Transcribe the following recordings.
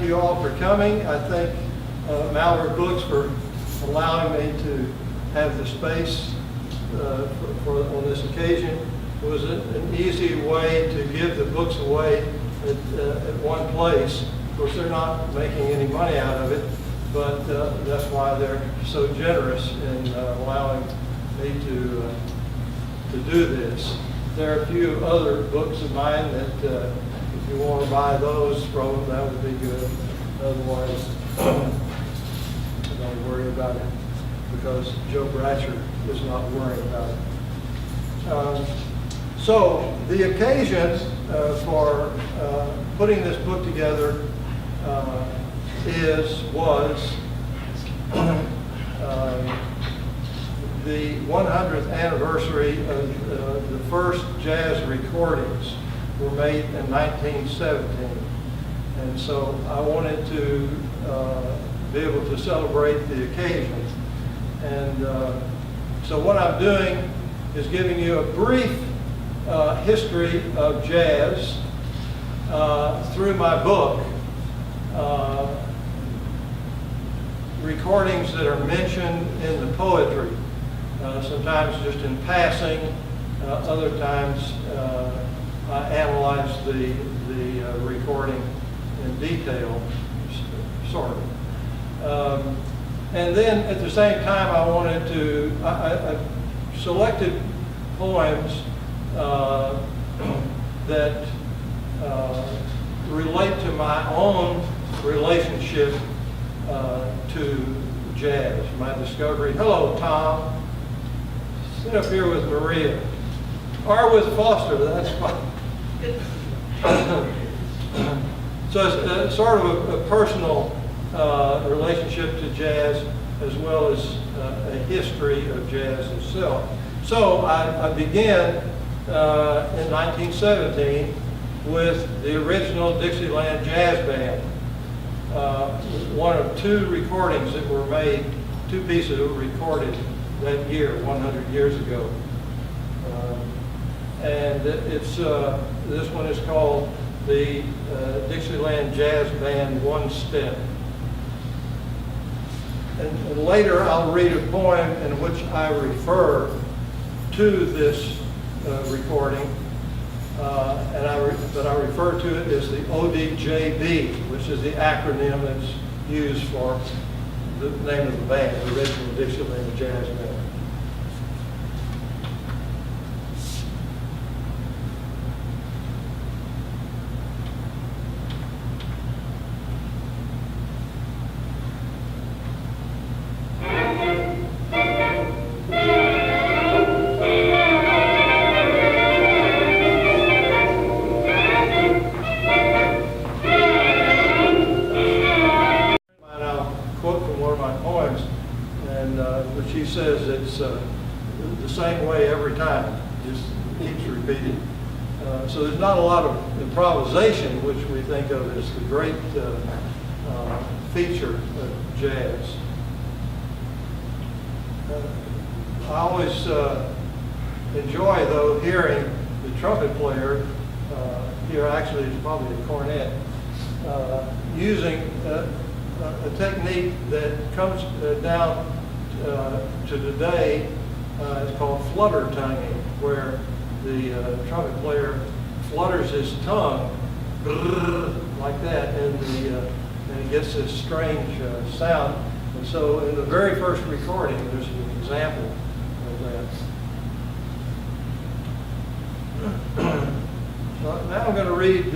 you all for coming. I thank Malvern Books for allowing me to have the space on this occasion. It was an easy way to give the books away at one place. Of course, they're not making any money out of it, but that's why they're so generous in allowing me to do this. There are a few other books of mine that if you want to buy those from them, that would be good. Otherwise, don't worry about it, because Joe Bratcher is not worrying about it. So the occasion for putting this book together was the 100th anniversary of the first jazz recordings were made in 1917. And so I wanted to be able to celebrate the occasion. And so what I'm doing is giving you a brief history of jazz through my book. Recordings that are mentioned in the poetry, sometimes just in passing, other times I analyze the recording in detail, sort of. And then at the same time I wanted to, I selected poems that relate to my own relationship to jazz, my discovery. Hello, Tom. Sit up here with María. Or with Foster, that's fine. So it's sort of a personal relationship to jazz, as well as a history of jazz itself. So I began in 1917 with the original Dixieland Jazz Band. One of two recordings that were made, two pieces that were recorded that year, 100 years ago. And it's this one is called the Dixieland Jazz Band One Step. And later I'll read a poem in which I refer to this recording, but I refer to it as the ODJB, which is the acronym that's used for the name of the band, the original Dixieland Jazz Band. The same way every time, just keeps repeating. So there's not a lot of improvisation, which we think of as the great feature of jazz. I always enjoy, though, hearing the trumpet player, here actually it's probably a cornet, using a technique that comes down to today. It's called flutter tonguing, where the trumpet player flutters his tongue like that, and he gets this strange sound. And so in the very first recording, there's an example of that. So now I'm going to read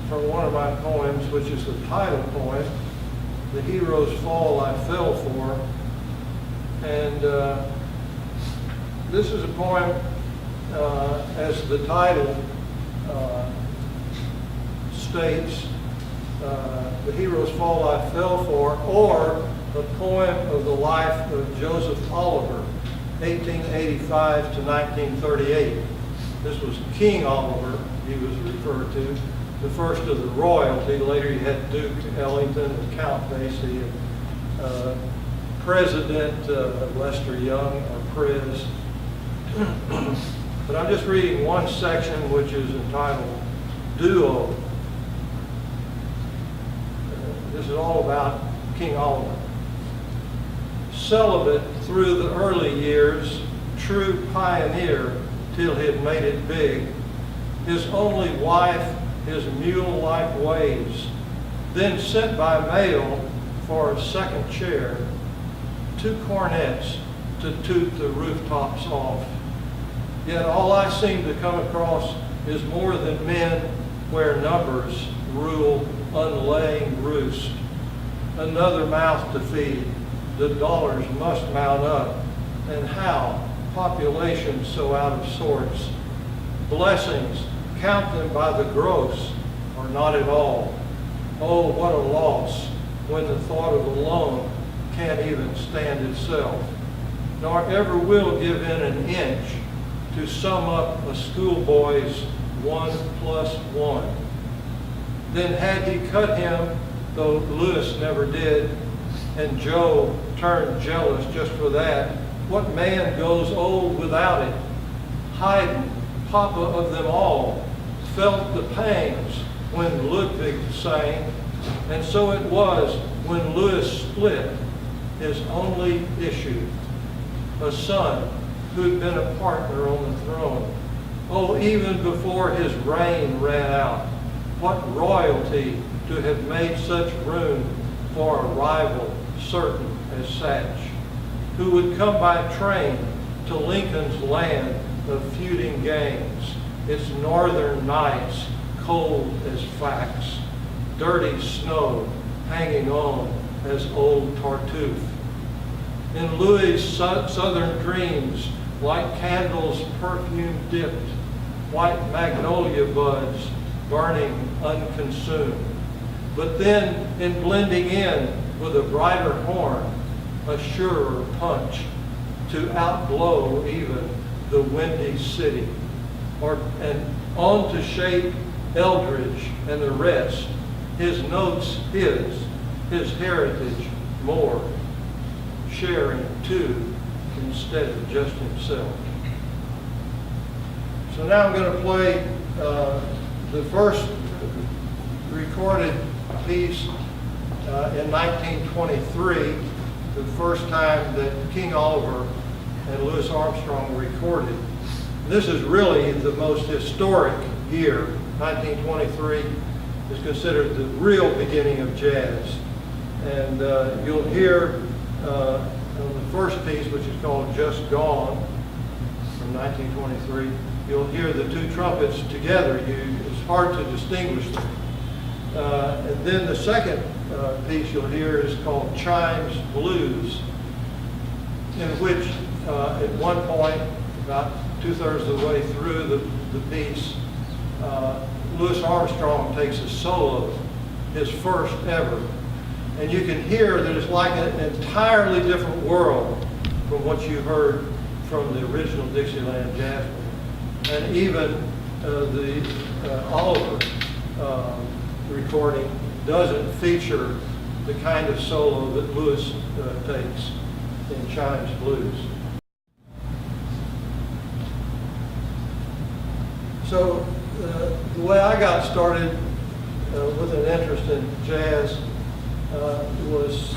from one of my poems, which is the title poem, "The Hero's Fall I Fell For." And this is a poem, as the title states, "The Hero's Fall I Fell For," or a poem of the life of Joseph Oliver, 1885 to 1938. This was King Oliver, he was referred to, the first of the royalty. Later you had Duke Ellington and Count Basie, and President Lester Young, or Prez. But I'm just reading one section, which is entitled Duo. This is all about King Oliver. Celibate through the early years, true pioneer till he'd made it big. His only wife, his mule-like ways, then sent by mail for a second chair, 2 cornets to toot the rooftops off. Yet all I seem to come across is more than men where numbers rule unlaying roost. Another mouth to feed, the dollars must mount up, and how population so out of sorts. Blessings, count them by the gross, or not at all. Oh, what a loss when the thought of a loan can't even stand itself, nor ever will give in an inch to sum up a schoolboy's 1 + 1. Then had he cut him, though Lewis never did, and Joe turned jealous just for that, what man goes old without it? Haydn, papa of them all, felt the pangs when Ludwig sang, and so it was when Lewis split his only issue, a son who'd been a partner on the throne. Oh, even before his reign ran out, what royalty to have made such room for a rival certain as Satch, who would come by train to Lincoln's land of feuding gangs, its northern nights cold as facts, dirty snow hanging on as old Tartuffe. In Louis's southern dreams, like candles perfume dipped, white magnolia buds burning unconsumed. But then in blending in with a brighter horn, a surer punch to outblow even the windy city, and on to shape Eldridge and the rest, his notes his heritage more, sharing too instead of just himself. So now I'm going to play the first recorded piece in 1923, the first time that King Oliver and Louis Armstrong recorded. This is really the most historic year. 1923 is considered the real beginning of jazz. And you'll hear on the first piece, which is called Just Gone, from 1923, you'll hear the 2 trumpets together. It's hard to distinguish them. And then the second piece you'll hear is called Chimes Blues, in which at one point, about 2/3 of the way through the piece, Louis Armstrong takes a solo, his first ever. And you can hear that it's like an entirely different world from what you heard from the original Dixieland Jazz Band. And even the Oliver recording doesn't feature the kind of solo that Louis takes in Chimes Blues. So the way I got started with an interest in jazz was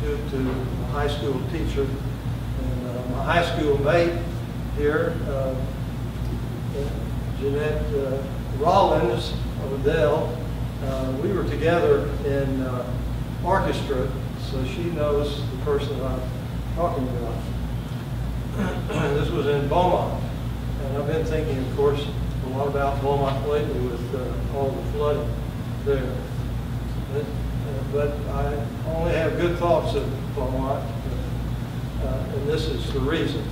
due to a high school teacher and my high school mate here, Jeanette Rollins of Adele. We were together in orchestra, so she knows the person I'm talking about. This was in Beaumont, and I've been thinking, of course, a lot about Beaumont lately with all the flooding there. But I only have good thoughts of Beaumont, and this is the reason.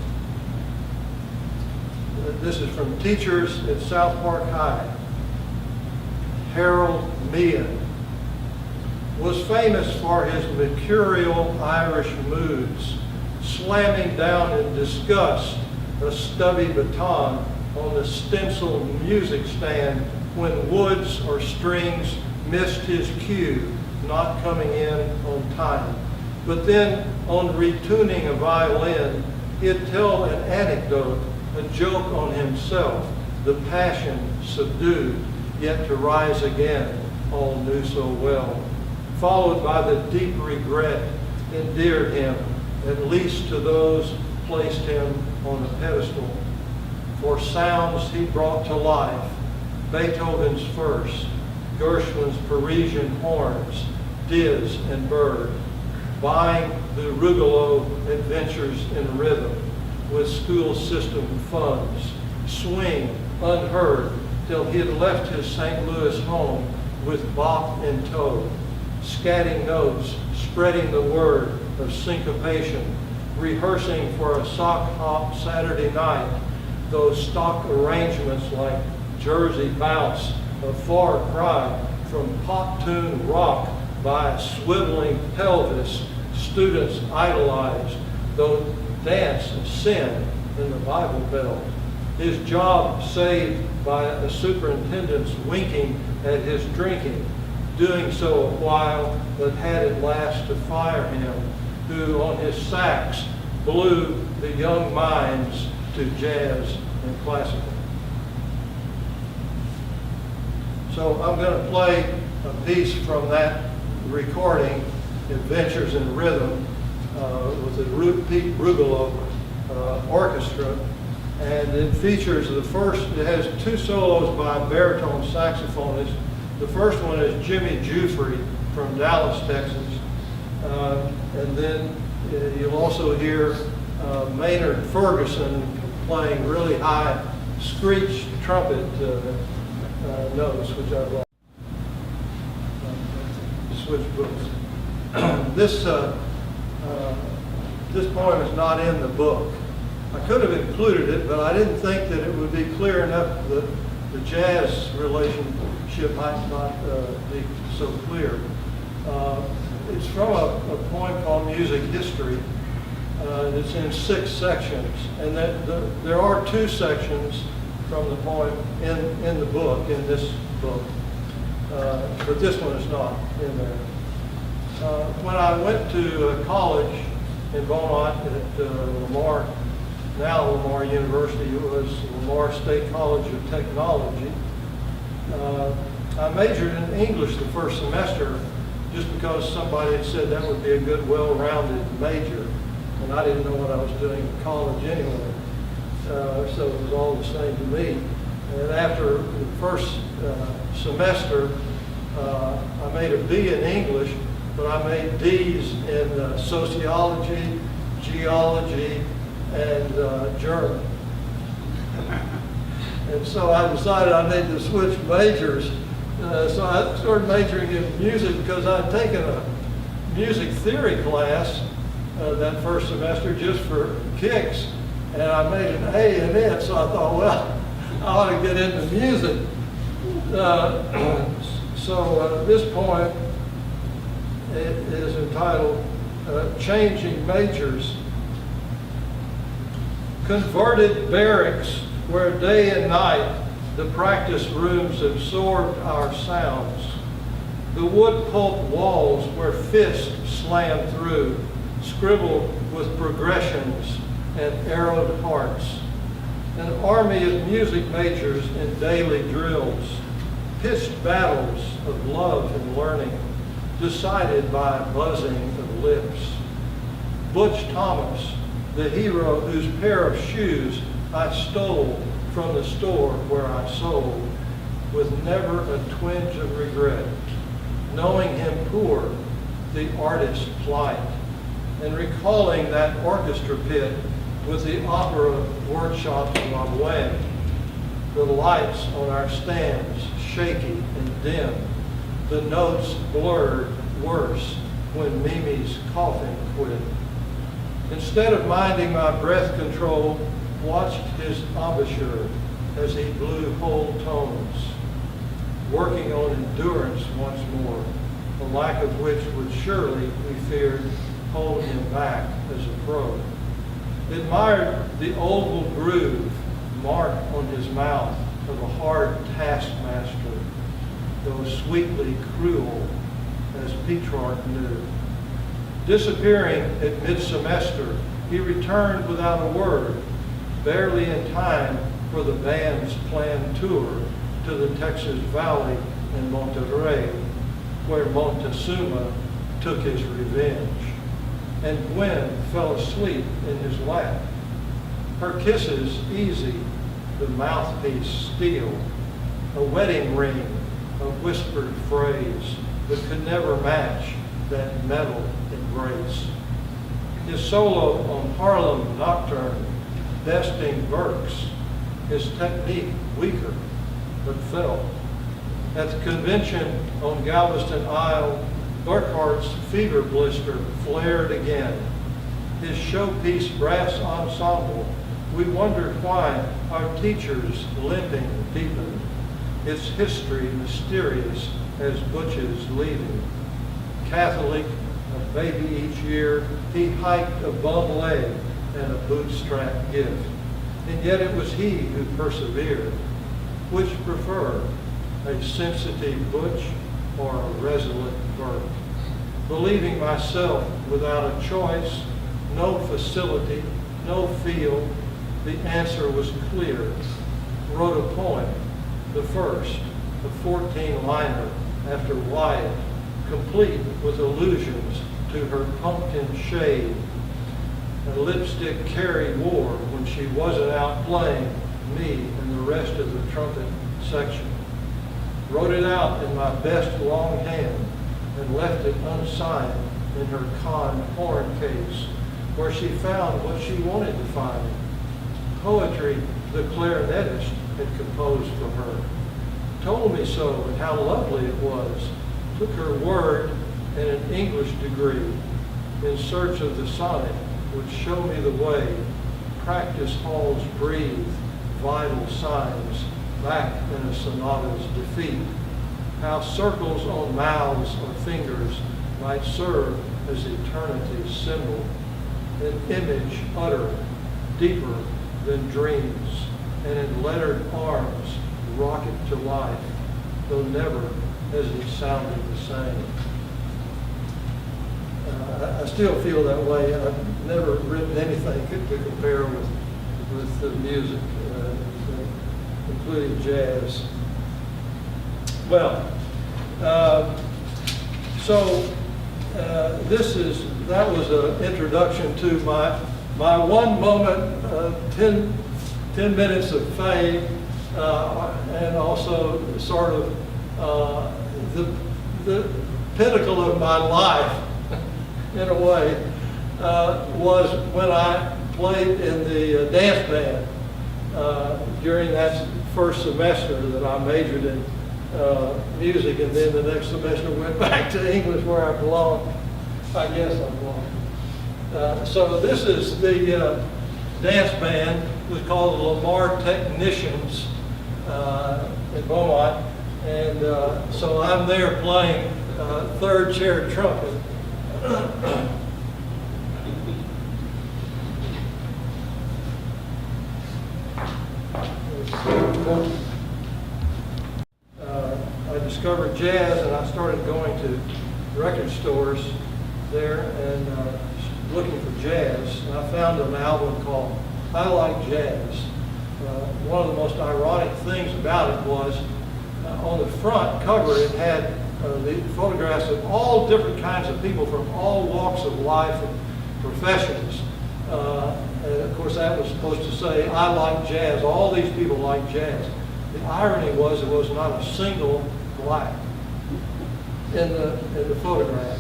This is from Teachers at South Park High. Harold Meehan was famous for his mercurial Irish moods, slamming down in disgust a stubby baton on the stencil music stand when woods or strings missed his cue, not coming in on time. But then, on retuning a violin, he'd tell an anecdote, a joke on himself, the passion subdued, yet to rise again, all knew so well. followed by the deep regret, endeared him, at least to those placed him on a pedestal. For sounds he brought to life, Beethoven's first, Gershwin's Parisian horns, Diz and Berg, buying the Rugolo adventures in rhythm with school system funds, swing unheard till he had left his St. Louis home with bop in tow, scatting notes, spreading the word of syncopation, rehearsing for a sock hop Saturday night, those stock arrangements like Jersey Bounce, a far cry from pop tune rock by a swiveling pelvis students idolized, though dance of sin in the Bible Belt. His job saved by a superintendent's winking at his drinking, doing so a while, but had at last to fire him, who on his sax blew the young minds to jazz and classical. So I'm going to play a piece from that recording, Adventures in Rhythm, with the Pete Rugolo Orchestra. And it features it has two solos by baritone saxophonists. The first one is Jimmy Jufrey from Dallas, Texas. And then you'll also hear Maynard Ferguson playing really high screech trumpet notes, which I love. Switch books. This poem is not in the book. I could have included it, but I didn't think that it would be clear enough that the jazz relationship might not be so clear. It's from a poem called Music History. It's in 6 sections, and there are 2 sections from the poem in the book, in this book, but this one is not in there. When I went to college in Beaumont at Lamar, now Lamar University, it was Lamar State College of Technology. I majored in English the first semester just because somebody had said that would be a good, well-rounded major, and I didn't know what I was doing in college anyway, so it was all the same to me. And after the first semester, I made a B in English, but I made D's in sociology, geology, and German. And so I decided I needed to switch majors. So I started majoring in music because I'd taken a music theory class that first semester just for kicks, and I made an A in it, so I thought, well, I ought to get into music. So this poem is entitled Changing Majors. Converted barracks where day and night the practice rooms absorbed our sounds. The wood pulp walls where fists slammed through, scribbled with progressions and arrowed hearts. An army of music majors in daily drills, pitched battles of love and learning, decided by buzzing of lips. Butch Thomas, the hero whose pair of shoes I stole from the store where I sold, with never a twinge of regret, knowing him poor, the artist's plight, and recalling that orchestra pit with the opera workshops on Welden, the lights on our stands shaky and dim, the notes blurred worse when Mimi's coughing quit. Instead of minding my breath control, watched his embouchure as he blew whole tones, working on endurance once more, the lack of which would surely, we feared, hold him back as a pro. Admired the oval groove, mark on his mouth of a hard taskmaster, though sweetly cruel, as Petrarch knew. Disappearing at mid-semester, he returned without a word, barely in time for the band's planned tour to the Texas Valley and Monterey. where Montezuma took his revenge, and Gwen fell asleep in his lap. Her kisses easy, the mouthpiece steel, a wedding ring, a whispered phrase that could never match that metal embrace. His solo on Harlem Nocturne, besting Burke's, his technique weaker, but felt. At the convention on Galveston Isle, Burkhart's fever blister flared again. His showpiece brass ensemble, we wondered why our teachers limping deepened. Its history mysterious as Butch's leaving. Catholic, a baby each year, he hiked a bum leg and a bootstrap gift. And yet it was he who persevered. Which prefer, a sensitive Butch or a resolute Burke? Believing myself without a choice, no facility, no feel, the answer was clear. Wrote a poem, the first, a 14-liner after Wyatt, complete with allusions to her pumpkin shade, a lipstick Carrie wore when she wasn't out playing me and the rest of the trumpet section. Wrote it out in my best long hand and left it unsigned in her con horn case, where she found what she wanted to find. Poetry the clarinetist had composed for her. Told me so and how lovely it was. Took her word and an English degree in search of the sonnet would show me the way. Practice halls breathe vital signs back in a sonata's defeat. How circles on mouths or fingers might serve as eternity's symbol. An image uttered deeper than dreams, and in lettered arms rocket to life, though never has it sounded the same. I still feel that way. I've never written anything to compare with the music, including jazz. Well, that was an introduction to my one moment, 10 minutes of fame, and also sort of the pinnacle of my life, in a way, was when I played in the dance band during that first semester that I majored in music, and then the next semester went back to English where I belong. I guess I belong. So this is the dance band. It was called the Lamar Technicians in Beaumont, and so I'm there playing third chair trumpet. I discovered jazz, and I started going to record stores there and looking for jazz. And I found an album called I Like Jazz. One of the most ironic things about it was on the front cover it had the photographs of all different kinds of people from all walks of life and professions. And of course that was supposed to say, I like jazz. All these people like jazz. The irony was there was not a single black in the photograph.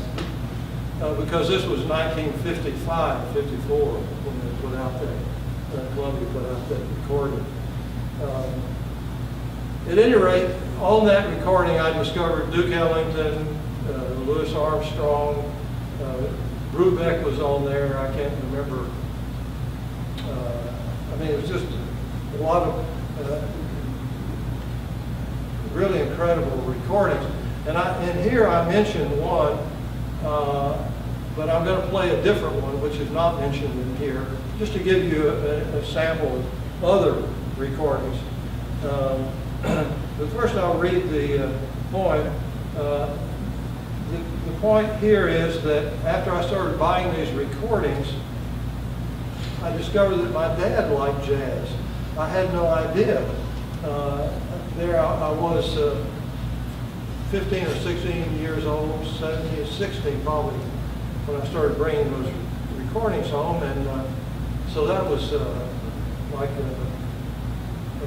Because this was 1955, 54 when they put out that, Columbia put out that recording. At any rate, on that recording I discovered Duke Ellington, Louis Armstrong, Brubeck was on there, I can't remember. I mean, it was just a lot of really incredible recordings. And here I mentioned one, but I'm going to play a different one, which is not mentioned in here, just to give you a sample of other recordings. But first I'll read the poem. The point here is that after I started buying these recordings, I discovered that my dad liked jazz. I had no idea. There I was 15 or 16 years old, 17, 16 probably, when I started bringing those recordings home. And so that was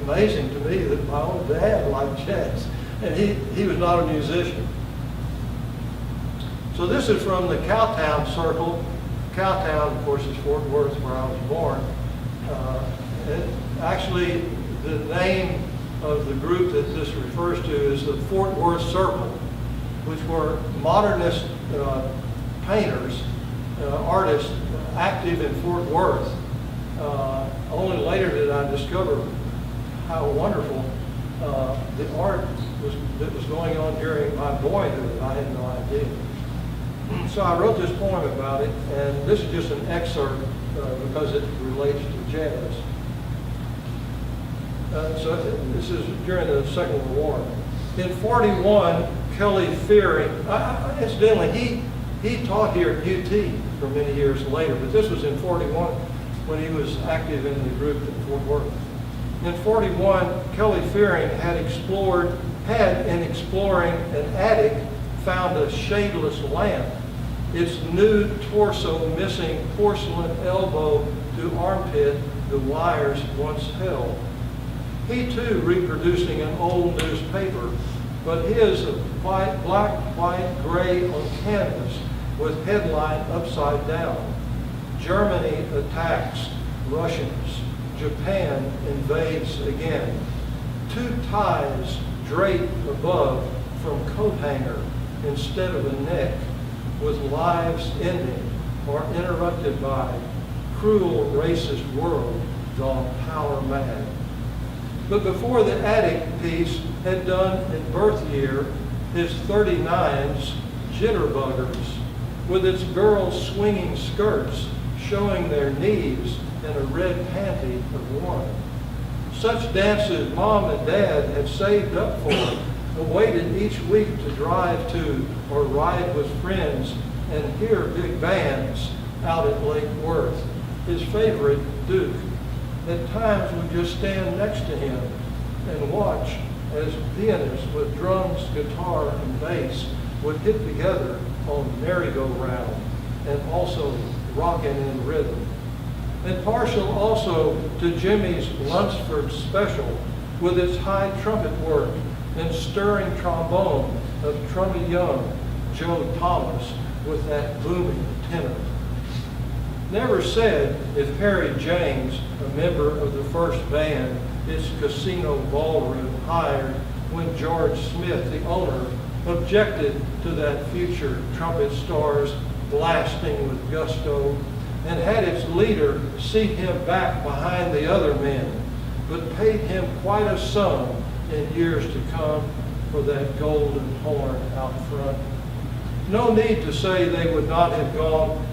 amazing to me that my own dad liked jazz. And he was not a musician. So this is from the Cowtown circle. Cowtown, of course, is Fort Worth, where I was born. Actually, the name of the group that this refers to is the Fort Worth Circle, which were modernist painters, artists active in Fort Worth. Only later did I discover how wonderful the art that was going on during my boyhood. I had no idea. So I wrote this poem about it, and this is just an excerpt because it relates to jazz. So this is during the Second World War. In 41, Kelly Fearing, incidentally, he taught here at UT for many years later, but this was in 41 when he was active in the group at Fort Worth. In 41, Kelly Fearing had in exploring an attic, found a shadeless lamp, its nude torso missing porcelain elbow to armpit the wires once held. He too reproducing an old newspaper, but his black, white, gray on canvas with headline upside down. Germany attacks Russians. Japan invades again. Two ties draped above from coat hanger instead of a neck, with lives ending or interrupted by cruel racist world gone power mad. But before the attic piece had done in birth year, his 39's jitterbuggers, with its girls swinging skirts, showing their knees in a red panty of one. Such dances Mom and Dad had saved up for, awaited each week to drive to or ride with friends and hear big bands out at Lake Worth. His favorite Duke at times would just stand next to him and watch as pianists with drums, guitar, and bass would hit together on merry-go-round and also rocking in rhythm. And partial also to Jimmy's Lunsford Special with its high trumpet work and stirring trombone of Trummy Young, Joe Thomas with that booming tenor. Never said if Harry James, a member of the first band, its casino ballroom hired when George Smith, the owner, objected to that future trumpet star's blasting with gusto and had its leader seat him back behind the other men, but paid him quite a sum in years to come for that golden horn out front. No need to say they would not have gone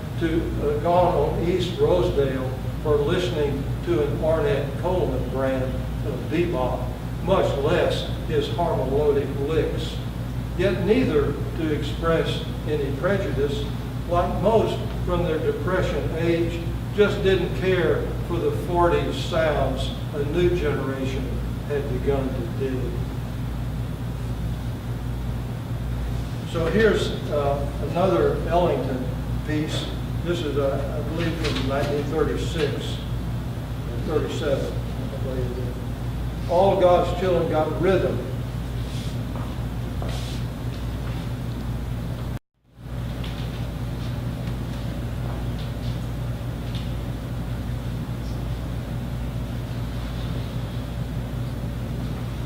on East Rosedale for listening to an Ornette Coleman brand of bebop, much less his harmonic licks. Yet neither to express any prejudice, like most from their Depression age, just didn't care for the 40s sounds a new generation had begun to dig. So here's another Ellington piece. This is, I believe, from 1936, 37, I believe it is. All God's Children Got Rhythm.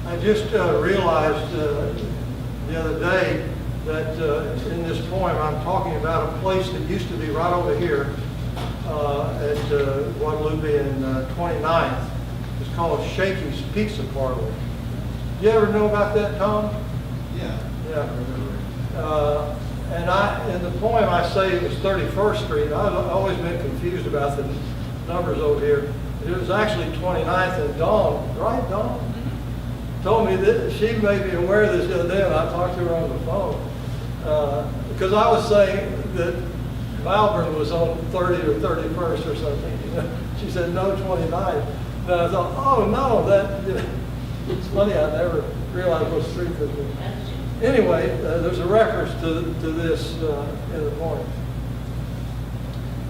I just realized the other day that in this poem I'm talking about a place that used to be right over here at Guadalupe and 29th. It's called Shakeys Pizza Parlor. You ever know about that, Tom? Yeah. Yeah. And in the poem I say it was 31st Street. I've always been confused about the numbers over here. It was actually 29th, and Dawn, right, Dawn? Told me that she made me aware of this the other day, and I talked to her on the phone. Because I was saying that Malvern was on 30 or 31st or something. You know? She said, no, 29th. And I thought, oh, no, that, you know, it's funny, I never realized what street this was. Anyway, there's a reference to this in the poem.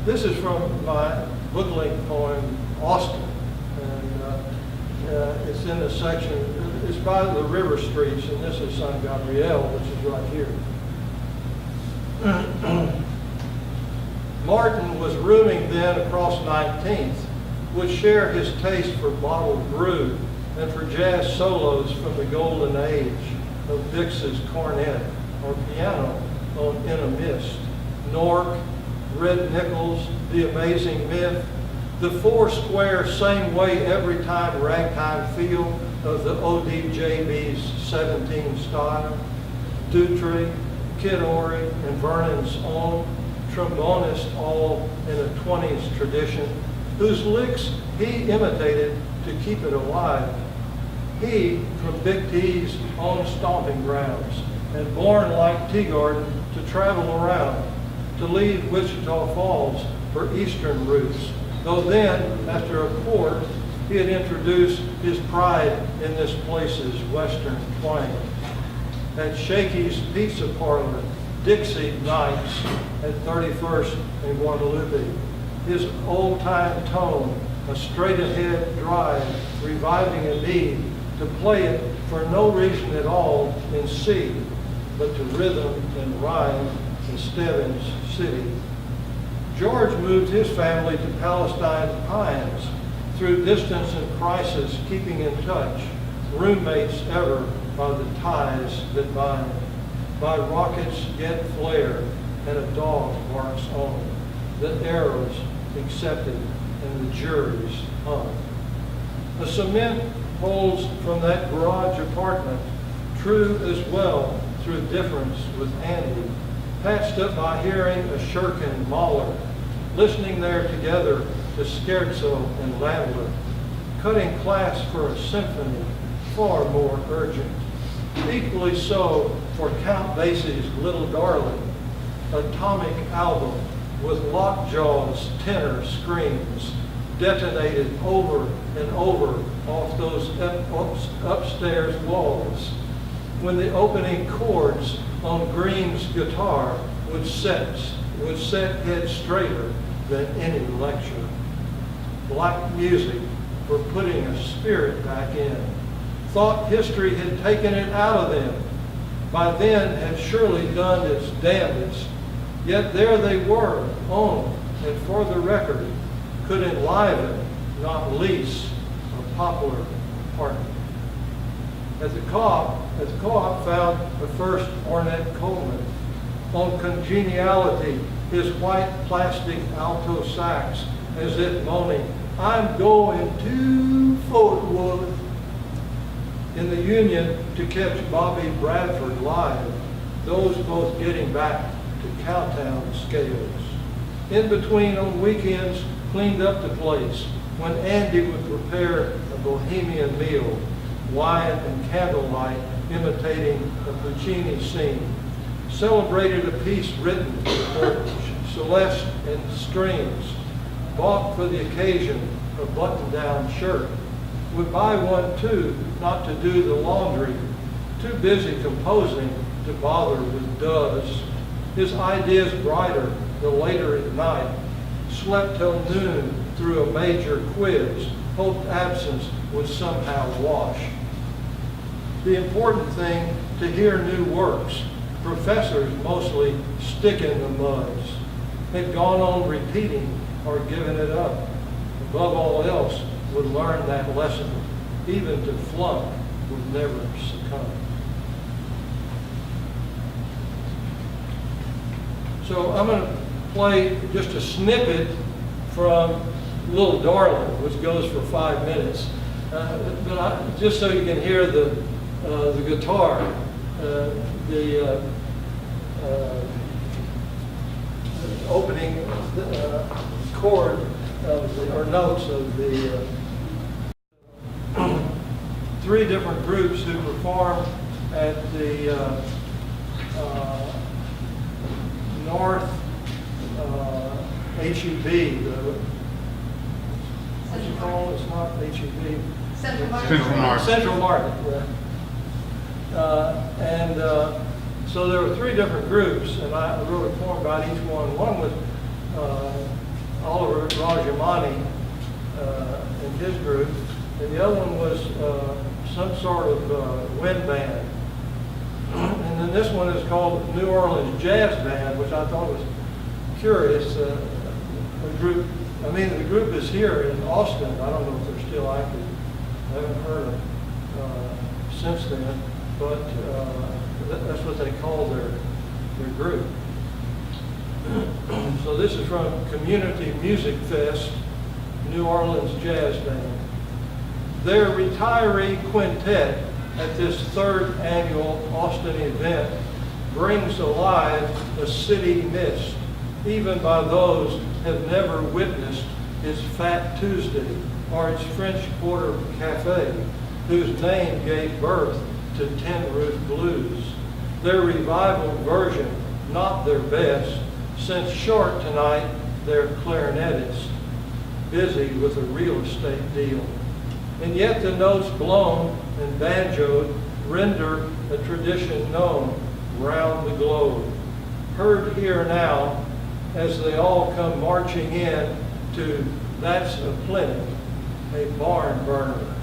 This is from my book-length poem, Austin. And it's in the section, it's by the river streets, and this is San Gabriel, which is right here. Martin was rooming then across 19th, would share his taste for bottled brew and for jazz solos from the golden age of Dix's cornet or piano on In a Mist, Nork, Red Nichols, The Amazing Myth, the four square same way every time ragtime feel of the ODJB's 17 style, Dutry, Kid Ory, and Vernon's own trombonist all in a 20s tradition, whose licks he imitated to keep it alive. He, from Big T's own stomping grounds, and born like Teagarden to travel around, to leave Wichita Falls for eastern routes, though then, after a quart, he had introduced his pride in this place's western twang. At Shakeys Pizza Parlor, Dixie nights at 31st and Guadalupe, his old-time tone, a straight-ahead drive, reviving a need to play it for no reason at all in C, but to rhythm and rhyme in Stebbins City. George moved his family to Palestine Pines, through distance and crisis keeping in touch, roommates ever by the ties that bind, by rockets yet flare and a dog barks on, the arrows accepted and the juries hung. The cement holds from that garage apartment, true as well through difference with Andy, patched up by hearing a shirkin Mahler, listening there together to Scherzo and Landler, cutting class for a symphony far more urgent. Equally so for Count Basie's Little Darling, atomic album with lockjaw's tenor screams, detonated over and over off those upstairs walls, when the opening chords on Green's guitar would set head straighter than any lecture. Black music for putting a spirit back in. Thought history had taken it out of them. By then had surely done its damnedest. Yet there they were, on and for the record, could enliven, not lease, a popular apartment. At the co-op found the first Ornette Coleman. On congeniality, his white plastic alto sax, as if moaning, I'm going to Fort Worth. In the Union to catch Bobby Bradford live, those both getting back to Cowtown scales. In between on weekends, cleaned up the place when Andy would prepare a bohemian meal, wine and candlelight imitating a Puccini scene. Celebrated a piece written for Celeste and Strings, bought for the occasion a button-down shirt. Would buy one too, not to do the laundry, too busy composing to bother with does. His ideas brighter the later at night, slept till noon through a major quiz, hoped absence would somehow wash. The important thing to hear new works, professors mostly sticking the muds, had gone on repeating or giving it up. Above all else, would learn that lesson, even to flunk would never succumb. So I'm going to play just a snippet from Little Darling, which goes for 5 minutes. Just so you can hear the guitar, the opening chord or notes of the 3 different groups who performed at the North HEB. What's it called? It's not HEB. Central Market. Central Market. Yeah. So there were three different groups, and I wrote a poem about each one. One was Oliver Rajamani and his group, and the other one was some sort of wind band. And then this one is called New Orleans Jazz Band, which I thought was curious. The group is here in Austin. I don't know if they're still active. I haven't heard of since then, but that's what they call their group. So this is from Community Music Fest, New Orleans Jazz Band. Their retiree quintet at this third annual Austin event brings alive a city missed, even by those who have never witnessed its Fat Tuesday or its French Quarter Cafe, whose name gave birth to Tin Roof Blues. Their revival version, not their best, since short tonight their clarinetist, busy with a real estate deal. And yet the notes blown and banjoed render a tradition known round the globe. Heard here now as they all come marching in to That's a Plenty, a barn burner.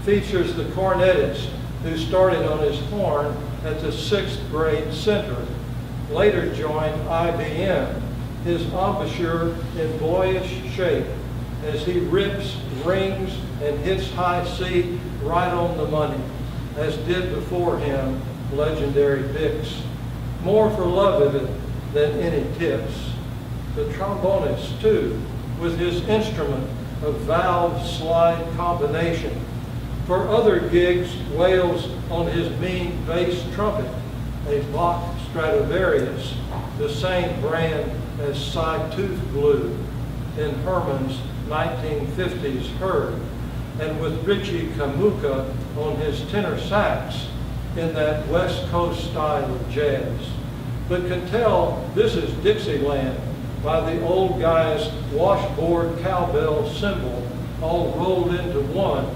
Features the cornetist who started on his horn at the 6th grade center, later joined IBM, his embouchure in boyish shape as he rips, rings, and hits high C right on the money, as did before him legendary Bix. More for love of it than any tips. The trombonist, too, with his instrument of valve slide combination. For other gigs, wails on his mean bass trumpet, a Bach Stradivarius, the same brand as side-tooth glue in Herman's 1950s herd, and with Richie Kamuka on his tenor sax in that West Coast style of jazz. But can tell this is Dixieland by the old guy's washboard cowbell cymbal all rolled into one,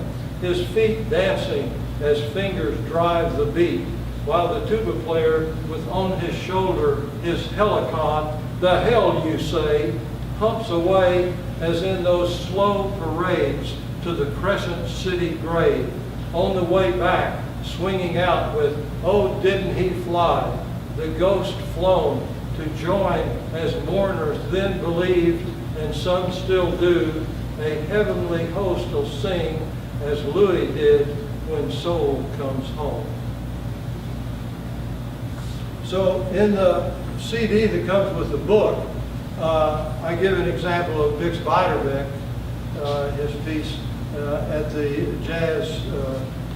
his feet dancing as fingers drive the beat, while the tuba player with on his shoulder his helicon, the hell you say, humps away as in those slow parades to the Crescent City grave, on the way back, swinging out with, oh, didn't he fly, the ghost flown to join, as mourners then believed, and some still do, a heavenly host will sing, as Louis did when soul comes home. So in the CD that comes with the book, I give an example of Bix Beiderbecke, his piece at the Jazz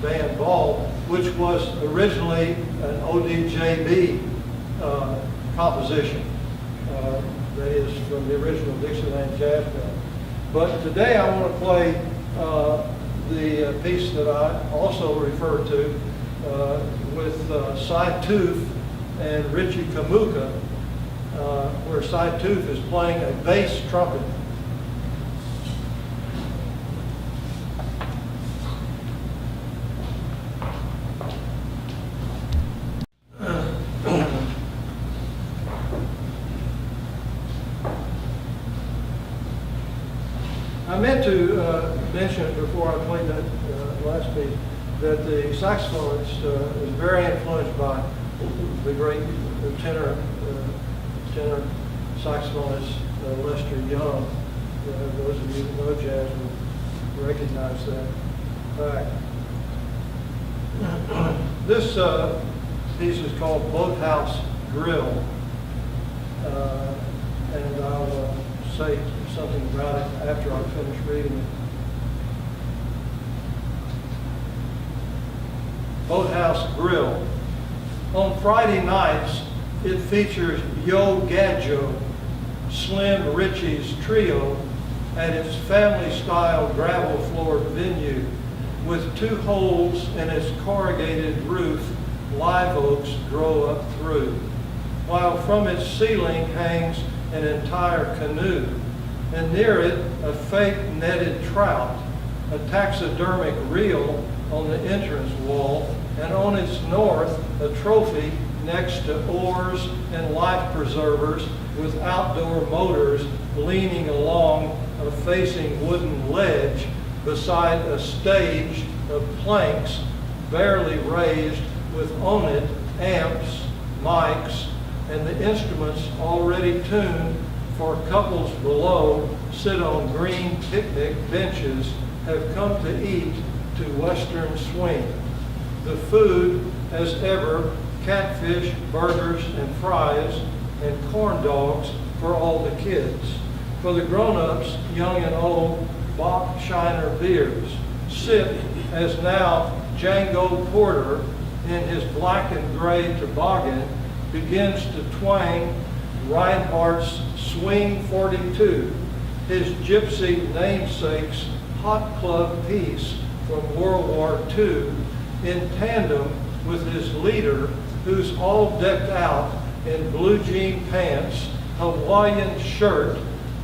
Band Ball, which was originally an ODJB composition. That is from the original Dixieland Jazz Band. But today I want to play the piece that I also refer to with Side Tooth and Richie Kamuka, where Side Tooth is playing a bass trumpet. I meant to mention before I played that last piece that the saxophonist is very influenced by the great tenor saxophonist Lester Young. Those of you that know jazz will recognize that fact. This piece is called Boathouse Grill, and I'll say something about it after I finish reading it. Boathouse Grill. On Friday nights, it features Yo Gadjo, Slim Richie's trio, at its family-style gravel-floored venue, with 2 holes in its corrugated roof live oaks grow up through, while from its ceiling hangs an entire canoe, and near it a fake netted trout, a taxidermic reel on the entrance wall, and on its north a trophy next to oars and life preservers with outdoor motors leaning along a facing wooden ledge beside a stage of planks barely raised with on it amps, mics, and the instruments already tuned for couples below sit on green picnic benches have come to eat to Western swing. The food, as ever, catfish, burgers, and fries, and corn dogs for all the kids. For the grown-ups, young and old, Bock Shiner beers. Sip as now Django Porter, in his black and gray toboggan, begins to twang Reinhardt's Swing 42, his gypsy namesake's hot club piece from World War II, in tandem with his leader, who's all decked out in blue jean pants, Hawaiian shirt,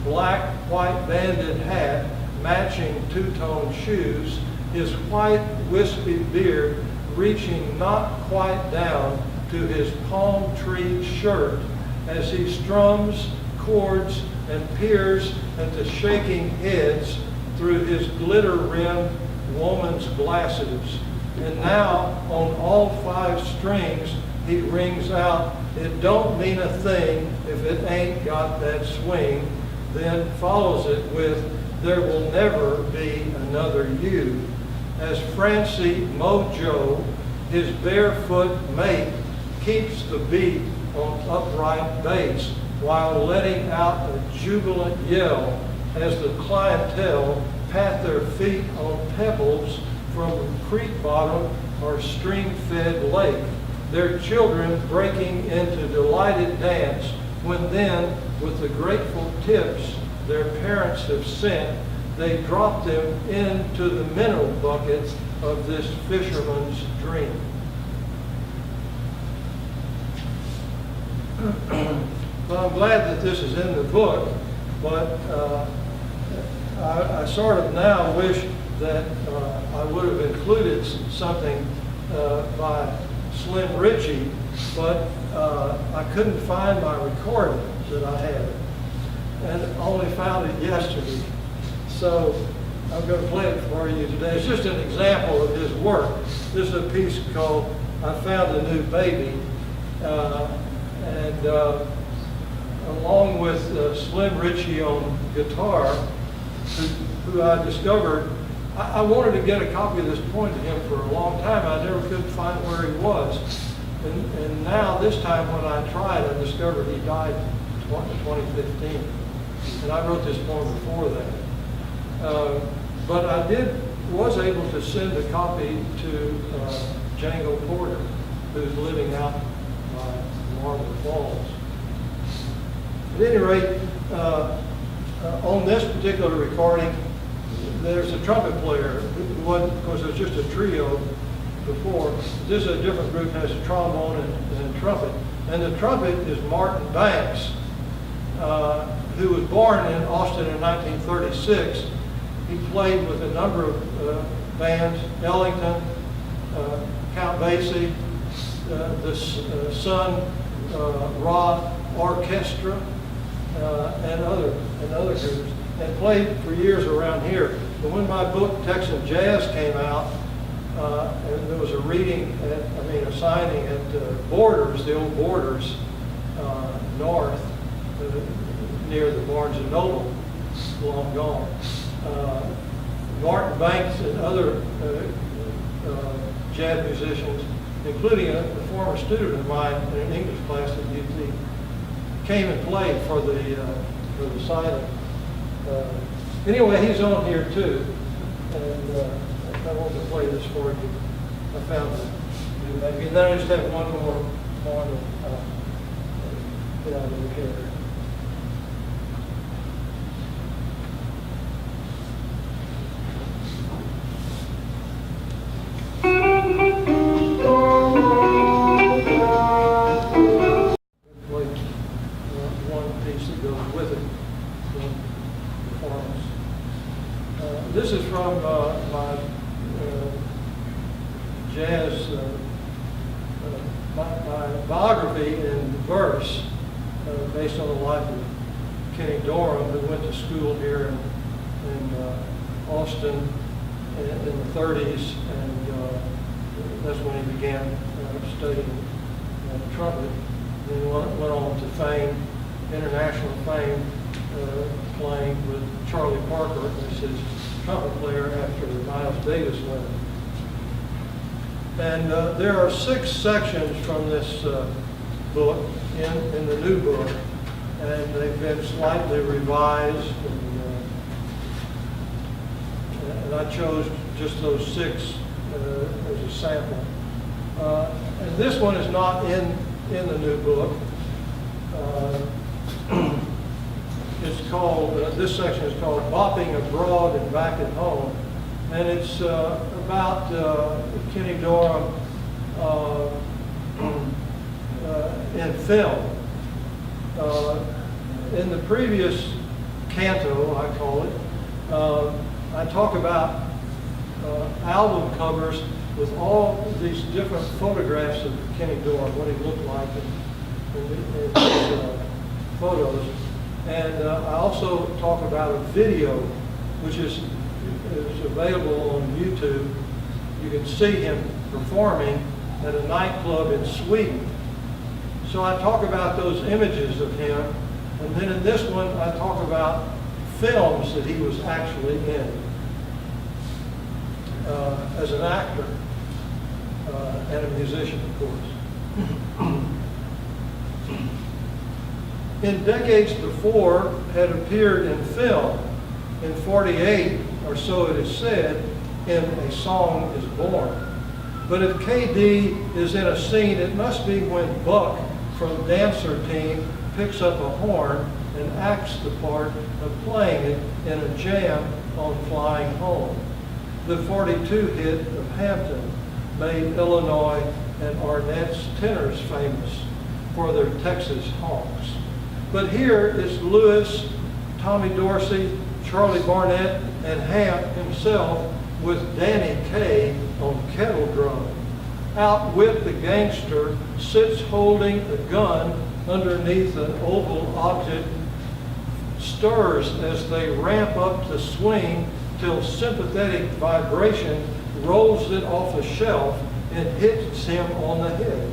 black white banded hat, matching two-tone shoes, his white wispy beard reaching not quite down to his palm tree shirt as he strums chords and peers at the shaking heads through his glitter-rimmed woman's glasses. And now, on all 5 strings, he rings out, "It don't mean a thing if it ain't got that swing," then follows it with, "There will never be another you," as Francie Mojo, his barefoot mate, keeps the beat on upright bass while letting out a jubilant yell as the clientele pat their feet on pebbles from a creek bottom or stream-fed lake, their children breaking into delighted dance when then, with the grateful tips their parents have sent, they drop them into the minnow bucket of this fisherman's dream. Well, I'm glad that this is in the book, but I sort of now wish that I would have included something by Slim Ritchie, but I couldn't find my recording that I had, and only found it yesterday. So I'm going to play it for you today. It's just an example of his work. This is a piece called "I Found a New Baby," and along with Slim Ritchie on guitar, who I discovered, I wanted to get a copy of this poem to him for a long time. I never could find where he was. And now, this time when I tried, I discovered he died in 2015. And I wrote this poem before that. But I was able to send a copy to Django Porter, who's living out by Marble Falls. At any rate, on this particular recording, there's a trumpet player. It wasn't, of course, it was just a trio before. This is a different group, has a trombone and trumpet. And the trumpet is Martin Banks, who was born in Austin in 1936. He played with a number of bands, Ellington, Count Basie, the Sun Ra Orchestra, and other groups, and played for years around here. But when my book Texan Jazz came out, and there was a reading, a signing at Borders, the old Borders, north, near the Barnes and Noble, long gone. Martin Banks and other jazz musicians, including a former student of mine in an English class at UT, came and played for the signing. Anyway, he's on here too, and I want to play this for you. I found it. And then I just have one more to get out of the here. This is from my jazz, my biography in verse, based on the life of Kenny Dorham, who went to school here in Austin in the 30s, and that's when he began studying trumpet. Then went on to fame, international fame, playing with Charlie Parker as his trumpet player after Miles Davis left. And there are 6 sections from this book in the new book, and they've been slightly revised, and I chose just those 6 as a sample. And this one is not in the new book. It's called, this section is called Bopping Abroad and Back at Home. And it's about Kenny Dorham in film. In the previous canto, I call it, I talk about album covers with all these different photographs of Kenny Dorham, what he looked like in these photos. And I also talk about a video, which is available on YouTube. You can see him performing at a nightclub in Sweden. So I talk about those images of him, and then in this one I talk about films that he was actually in as an actor and a musician, of course. In decades before, had appeared in film. In 48, or so it is said, in A Song is Born. But if KD is in a scene, it must be when Buck from Dancer Team picks up a horn and acts the part of playing it in a jam on Flying Home. The 42 hit of Hampton made Illinois and Arnett's tenors famous for their Texas honks. But here is Lewis, Tommy Dorsey, Charlie Barnett, and Hamp himself with Danny Kaye on kettle drum. Outwit the gangster sits holding a gun underneath an oval object, stirs as they ramp up the swing till sympathetic vibration rolls it off a shelf and hits him on the head.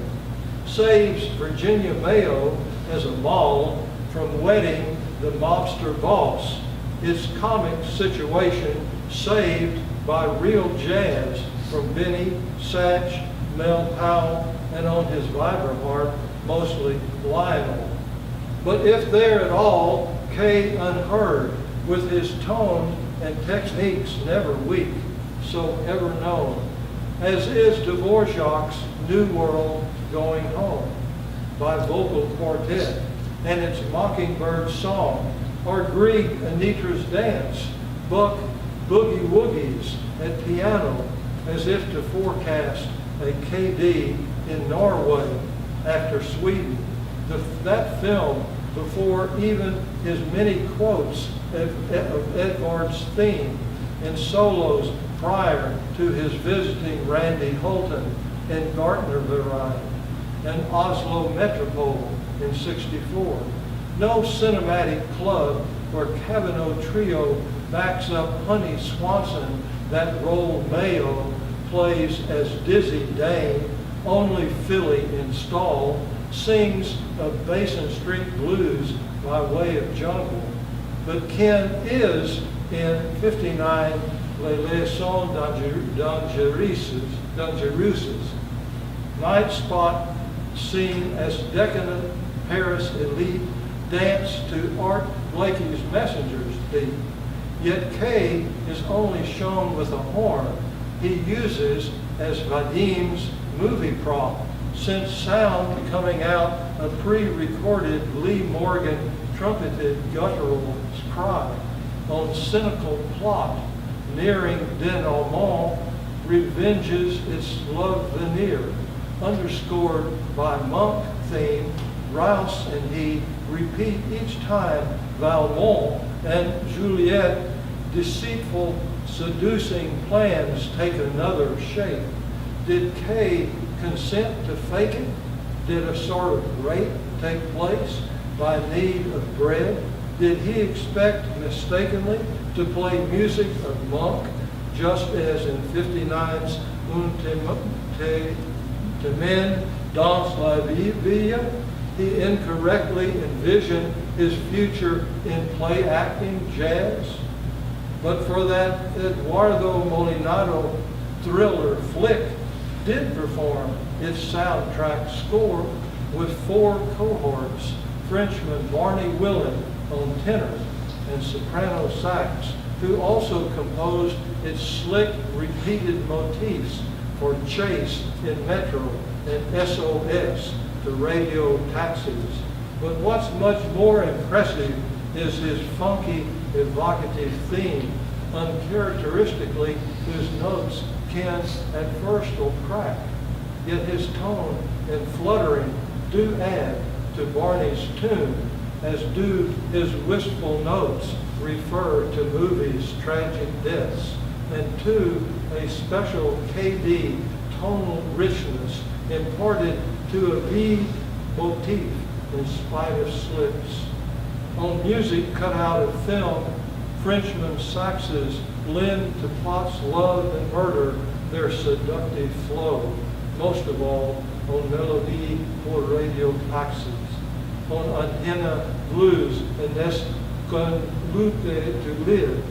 Saves Virginia Mayo as a moll from wedding the mobster boss. Its comic situation saved by real jazz from Benny, Satch, Mel Powell, and on his vibraharp, mostly Lionel. But if there at all, Kaye unheard, with his tones and techniques never weak, so ever known, as is Dvorak's New World Going Home by vocal quartet, and its Mockingbird Song, or Grieg Anitra's Dance, Buck Boogie Woogies at piano, as if to forecast a KD in Norway after Sweden. That film, before even his many quotes of Edvard's theme in solos prior to his visiting Randy Holton in Gartnerverein and Oslo Metropole in '64. No cinematic club where Cavino Trio backs up Honey Swanson that role Mayo plays as Dizzy Dane, only Philly in Stall, sings of Basin Street Blues by way of jungle. But Ken is in 59 Les Leçons Dangereuses, night spot scene as decadent Paris elite dance to Art Blakey's Messenger's beat. Yet Kaye is only shown with a horn he uses as Vadim's movie prop, since sound coming out a pre-recorded Lee Morgan trumpeted guttural cry on cynical plot nearing denouement revenges its love veneer, underscored by monk theme. Rouse and he repeat each time Valmont and Juliet deceitful seducing plans take another shape. Did Kay consent to fake it? Did a sort of rape take place by need of bread? Did he expect mistakenly to play music of Monk, just as in 59's Un Temen dans la Vie? He incorrectly envisioned his future in play acting jazz? But for that Eduardo Molinado thriller flick did perform its soundtrack score with 4 cohorts, Frenchman Barney Willen on tenor and soprano sax, who also composed its slick repeated motifs for Chase in Metro and SOS, the radio taxis. But what's much more impressive is his funky, evocative theme, uncharacteristically whose notes can at first will crack, yet his tone and fluttering do add to Barney's tune, as do his wistful notes refer to movies' tragic deaths, and to a special KD tonal richness imparted to a V motif in spite of slips. On music cut out of film, Frenchman saxes lend to plots love and murder their seductive flow, most of all on Melodie pour radio taxis, on Antena Blues and Est Qu'un Lutte to Live,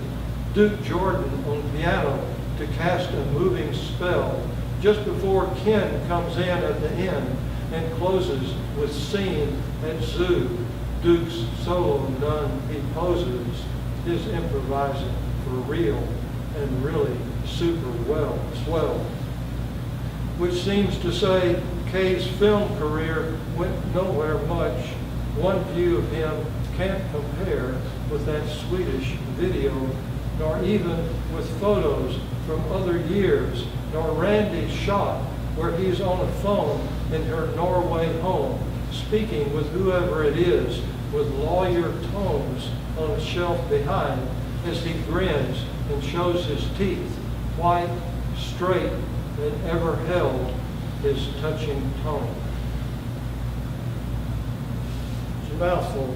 Duke Jordan on piano to cast a moving spell, just before Ken comes in at the end and closes with Scene at Zoo. Duke's solo done, he poses, his improvising for real and really super well, swell. Which seems to say Kay's film career went nowhere much. One view of him can't compare with that Swedish video, nor even with photos from other years, nor Randy's shot where he's on a phone in her Norway home, speaking with whoever it is, with lawyer tones on a shelf behind, as he grins and shows his teeth, white, straight, and ever held his touching tone. It's a mouthful.